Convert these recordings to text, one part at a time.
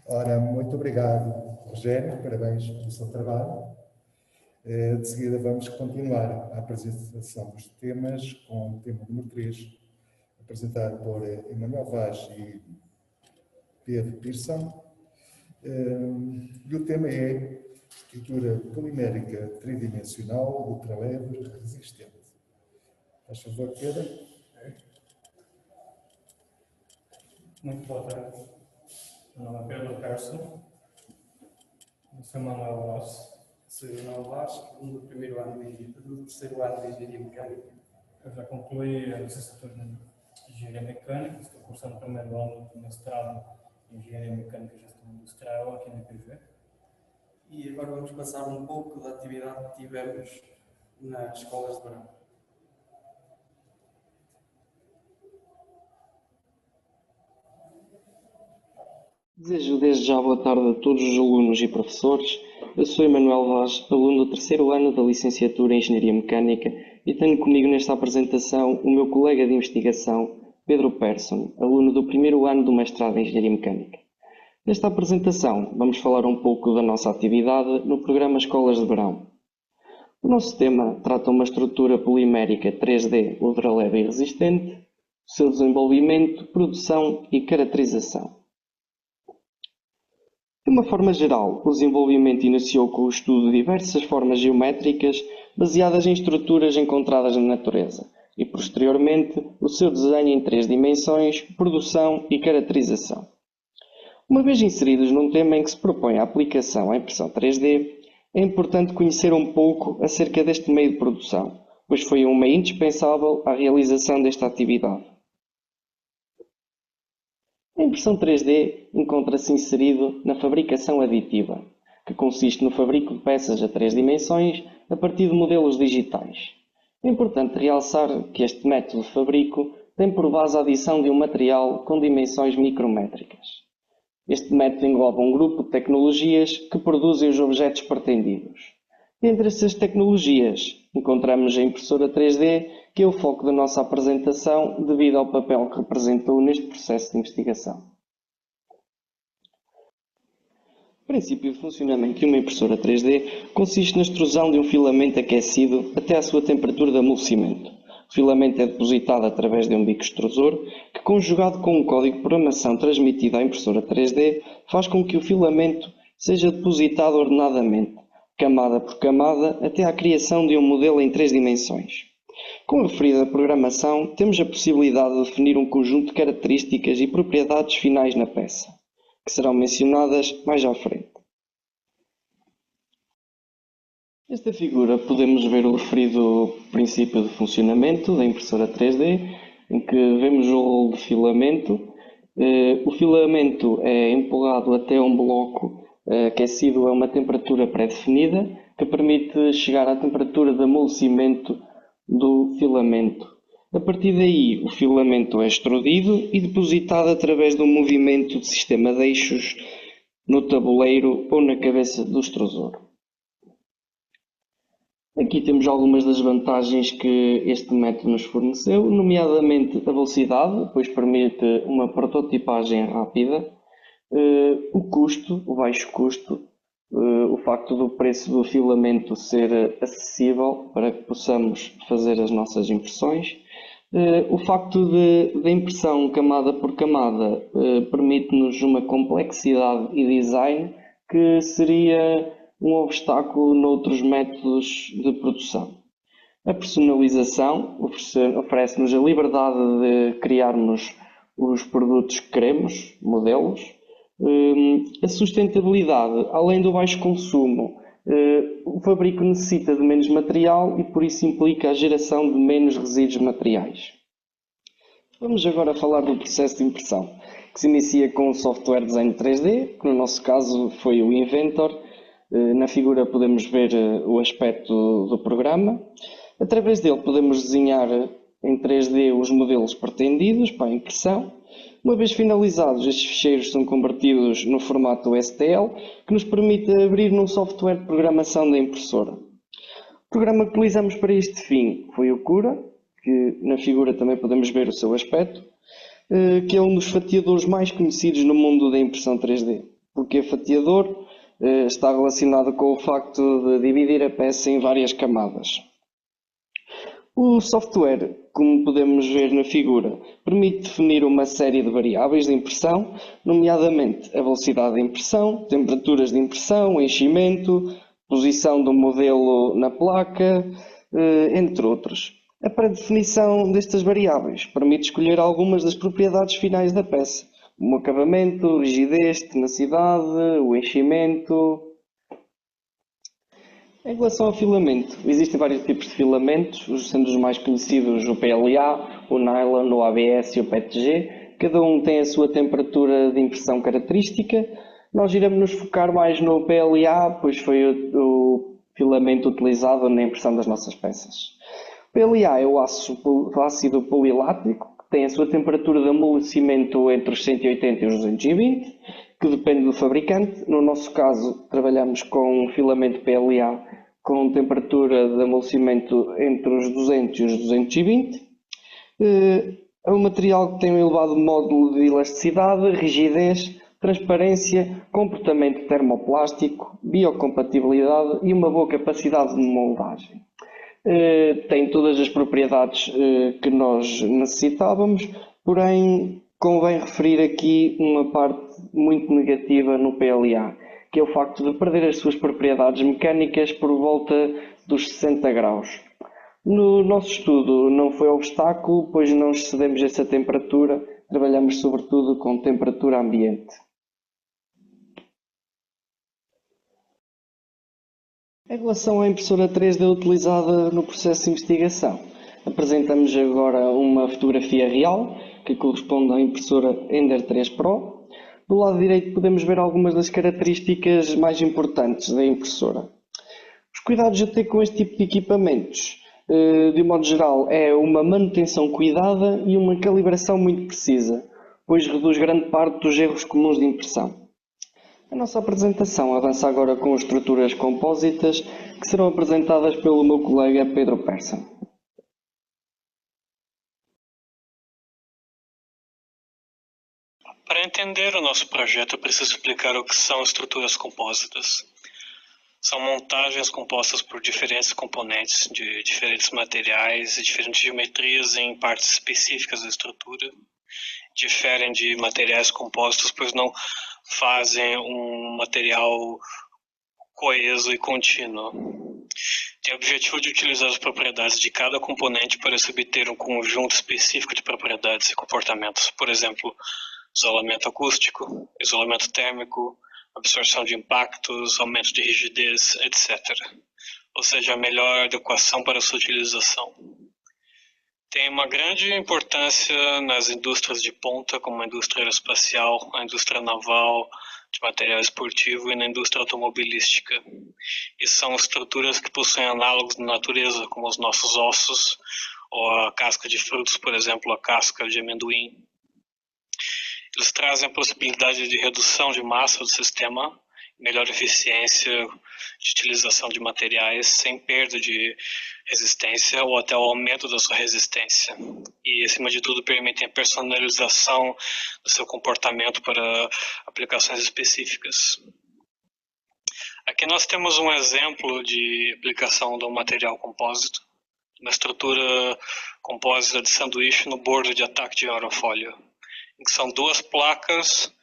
Ora, muito obrigado, Rogério, parabéns pelo seu trabalho. De seguida vamos continuar a apresentação dos temas com o tema número 3, apresentado por Emanuel Vaz e Pedro Pearson. E o tema é estrutura polimérica tridimensional ultraleve resistente. Faz favor, Pedro. Muito boa tarde. Meu nome é Pedro Pearson. Eu sou Emanuel Vaz. Sou Emanuel Vaz, do terceiro ano de Engenharia Mecânica. Eu já concluí a licenciatura em Engenharia Mecânica, estou cursando o primeiro ano do mestrado em Engenharia Mecânica e Gestão Industrial aqui na IPV. E agora vamos passar um pouco da atividade que tivemos nas escolas de verão. Desejo desde já boa tarde a todos os alunos e professores. Eu sou Emanuel Vaz, aluno do terceiro ano da licenciatura em Engenharia Mecânica e tenho comigo nesta apresentação o meu colega de investigação, Pedro Pearson, aluno do primeiro ano do mestrado em Engenharia Mecânica. Nesta apresentação vamos falar um pouco da nossa atividade no programa Escolas de Verão. O nosso tema trata uma estrutura polimérica 3D ultraleve e resistente, o seu desenvolvimento, produção e caracterização. De uma forma geral, o desenvolvimento iniciou com o estudo de diversas formas geométricas baseadas em estruturas encontradas na natureza e, posteriormente, o seu desenho em 3 dimensões, produção e caracterização. Uma vez inseridos num tema em que se propõe a aplicação à impressão 3D, é importante conhecer um pouco acerca deste meio de produção, pois foi um meio indispensável à realização desta atividade. A impressão 3D encontra-se inserido na fabricação aditiva, que consiste no fabrico de peças a 3 dimensões a partir de modelos digitais. É importante realçar que este método de fabrico tem por base a adição de um material com dimensões micrométricas. Este método engloba um grupo de tecnologias que produzem os objetos pretendidos. Entre essas tecnologias, encontramos a impressora 3D, que é o foco da nossa apresentação devido ao papel que representou neste processo de investigação. O princípio de funcionamento de uma impressora 3D consiste na extrusão de um filamento aquecido até à sua temperatura de amolecimento. O filamento é depositado através de um bico extrusor, que, conjugado com um código de programação transmitido à impressora 3D, faz com que o filamento seja depositado ordenadamente, camada por camada, até à criação de um modelo em 3 dimensões. Com a referida programação, temos a possibilidade de definir um conjunto de características e propriedades finais na peça, que serão mencionadas mais à frente. Nesta figura podemos ver o referido princípio de funcionamento da impressora 3D, em que vemos o rolo de filamento. O filamento é empurrado até um bloco aquecido a uma temperatura pré-definida, que permite chegar à temperatura de amolecimento do filamento. A partir daí, o filamento é extrudido e depositado através de um movimento de sistema de eixos no tabuleiro ou na cabeça do extrusor. Aqui temos algumas das vantagens que este método nos forneceu, nomeadamente a velocidade, pois permite uma prototipagem rápida, o custo, o baixo custo, o facto do preço do filamento ser acessível para que possamos fazer as nossas impressões, o facto da impressão camada por camada permite-nos uma complexidade e design que seria um obstáculo noutros métodos de produção. A personalização oferece-nos a liberdade de criarmos os produtos que queremos, modelos. A sustentabilidade, além do baixo consumo, o fabrico necessita de menos material e por isso implica a geração de menos resíduos materiais. Vamos agora falar do processo de impressão, que se inicia com o software design 3D, que no nosso caso foi o Inventor. Na figura podemos ver o aspecto do programa. Através dele podemos desenhar em 3D os modelos pretendidos para a impressão. Uma vez finalizados, estes ficheiros são convertidos no formato STL, que nos permite abrir num software de programação da impressora. O programa que utilizamos para este fim foi o Cura, que na figura também podemos ver o seu aspecto, que é um dos fatiadores mais conhecidos no mundo da impressão 3D. Porquê fatiador? Está relacionado com o facto de dividir a peça em várias camadas. O software, como podemos ver na figura, permite definir uma série de variáveis de impressão, nomeadamente a velocidade de impressão, temperaturas de impressão, enchimento, posição do modelo na placa, entre outros. A pré-definição destas variáveis permite escolher algumas das propriedades finais da peça, como o acabamento, rigidez, tenacidade, o enchimento. Em relação ao filamento, existem vários tipos de filamentos, sendo os mais conhecidos o PLA, o nylon, o ABS e o PETG. Cada um tem a sua temperatura de impressão característica. Nós iremos nos focar mais no PLA, pois foi o filamento utilizado na impressão das nossas peças. O PLA é o ácido polilático, que tem a sua temperatura de amolecimento entre os 180 e os 220, que depende do fabricante. No nosso caso, trabalhamos com um filamento PLA com temperatura de amolecimento entre os 200 e os 220. É um material que tem um elevado módulo de elasticidade, rigidez, transparência, comportamento termoplástico, biocompatibilidade e uma boa capacidade de moldagem. Tem todas as propriedades que nós necessitávamos, porém convém referir aqui uma parte muito negativa no PLA, que é o facto de perder as suas propriedades mecânicas por volta dos 60 graus. No nosso estudo não foi obstáculo, pois não excedemos essa temperatura, trabalhamos sobretudo com temperatura ambiente. Em relação à impressora 3D utilizada no processo de investigação, apresentamos agora uma fotografia real que corresponde à impressora Ender 3 Pro. Do lado direito podemos ver algumas das características mais importantes da impressora. Os cuidados a ter com este tipo de equipamentos, de um modo geral, é uma manutenção cuidada e uma calibração muito precisa, pois reduz grande parte dos erros comuns de impressão. A nossa apresentação avança agora com estruturas compósitas que serão apresentadas pelo meu colega Pedro Persson. Para entender o nosso projeto, eu preciso explicar o que são estruturas compósitas. São montagens compostas por diferentes componentes de diferentes materiais e diferentes geometrias em partes específicas da estrutura. Diferem de materiais compostos, pois não fazem um material coeso e contínuo. Tem o objetivo de utilizar as propriedades de cada componente para se obter um conjunto específico de propriedades e comportamentos. Por exemplo, isolamento acústico, isolamento térmico, absorção de impactos, aumento de rigidez, etc. Ou seja, a melhor adequação para sua utilização. Tem uma grande importância nas indústrias de ponta, como a indústria aeroespacial, a indústria naval, de material esportivo e na indústria automobilística. E são estruturas que possuem análogos de natureza, como os nossos ossos, ou a casca de frutos, por exemplo, a casca de amendoim. Eles trazem a possibilidade de redução de massa do sistema, melhor eficiência de utilização de materiais sem perda de resistência ou até o aumento da sua resistência. E, acima de tudo, permitem a personalização do seu comportamento para aplicações específicas. Aqui nós temos um exemplo de aplicação de um material compósito, uma estrutura compósita de sanduíche no bordo de ataque de aerofólio, em que são duas placas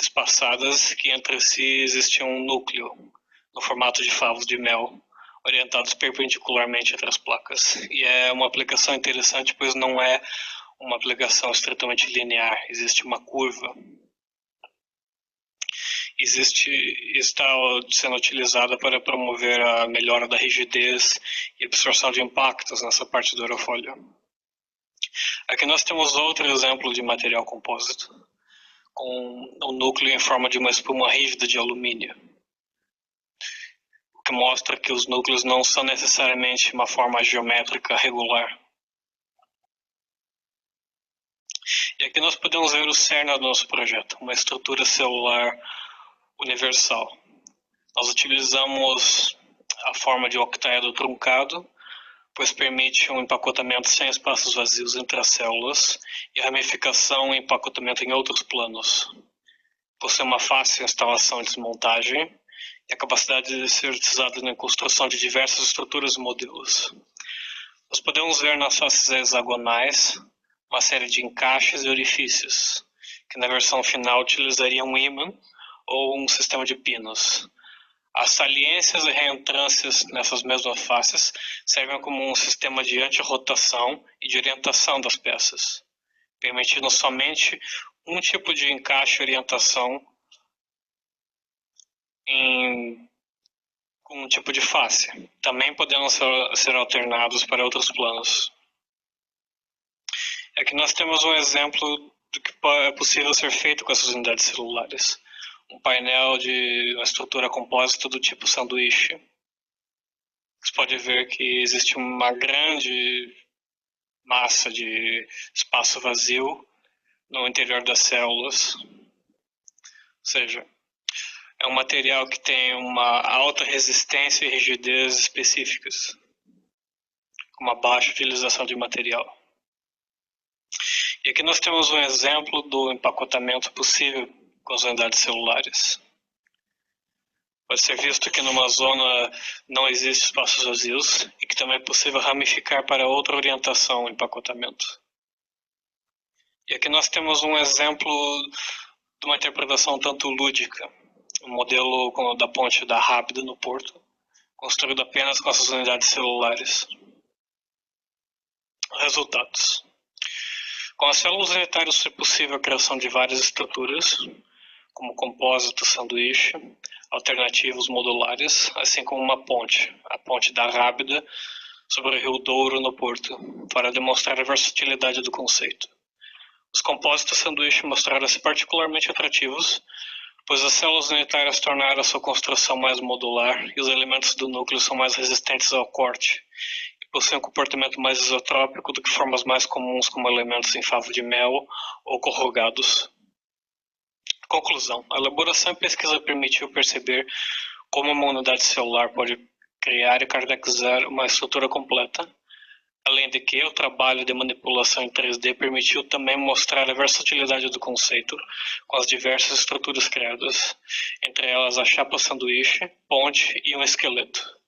espaçadas que entre si existe um núcleo no formato de favos de mel, orientados perpendicularmente entre as placas. E é uma aplicação interessante, pois não é uma aplicação estritamente linear, existe uma curva. Está sendo utilizada para promover a melhora da rigidez e absorção de impactos nessa parte do aerofólio. Aqui nós temos outro exemplo de material compósito, com um núcleo em forma de uma espuma rígida de alumínio, o que mostra que os núcleos não são necessariamente uma forma geométrica regular. E aqui nós podemos ver o cerne do nosso projeto, uma estrutura celular universal. Nós utilizamos a forma de octaedro truncado, pois permite um empacotamento sem espaços vazios entre as células e ramificação e empacotamento em outros planos. possui uma fácil instalação e desmontagem e a capacidade de ser utilizado na construção de diversas estruturas e modelos. Nós podemos ver nas faces hexagonais uma série de encaixes e orifícios, que na versão final utilizariam um ímã ou um sistema de pinos. As saliências e reentrâncias nessas mesmas faces servem como um sistema de antirrotação e de orientação das peças, permitindo somente um tipo de encaixe e orientação em um tipo de face, também podendo ser alternados para outros planos. Aqui nós temos um exemplo do que é possível ser feito com essas unidades celulares. Um painel de uma estrutura compósita do tipo sanduíche. Você pode ver que existe uma grande massa de espaço vazio no interior das células. Ou seja, é um material que tem uma alta resistência e rigidez específicas, com uma baixa utilização de material. E aqui nós temos um exemplo do empacotamento possível com as unidades celulares. Pode ser visto que numa zona não existe espaços vazios e que também é possível ramificar para outra orientação em empacotamento. E aqui nós temos um exemplo de uma interpretação tanto lúdica, um modelo da ponte da Rábida no Porto, construído apenas com essas unidades celulares. Resultados. Com as células unitárias é possível a criação de várias estruturas, como compósito, sanduíche, alternativos modulares, assim como uma ponte, a ponte da Rábida, sobre o Rio Douro, no Porto, para demonstrar a versatilidade do conceito. Os compósitos sanduíche mostraram-se particularmente atrativos, pois as células unitárias tornaram a sua construção mais modular e os elementos do núcleo são mais resistentes ao corte e possuem um comportamento mais isotrópico do que formas mais comuns como elementos em favo de mel ou corrugados. Conclusão. A elaboração e pesquisa permitiu perceber como uma unidade celular pode criar e caracterizar uma estrutura completa, além de que o trabalho de manipulação em 3D permitiu também mostrar a versatilidade do conceito com as diversas estruturas criadas, entre elas a chapa sanduíche, ponte e um esqueleto.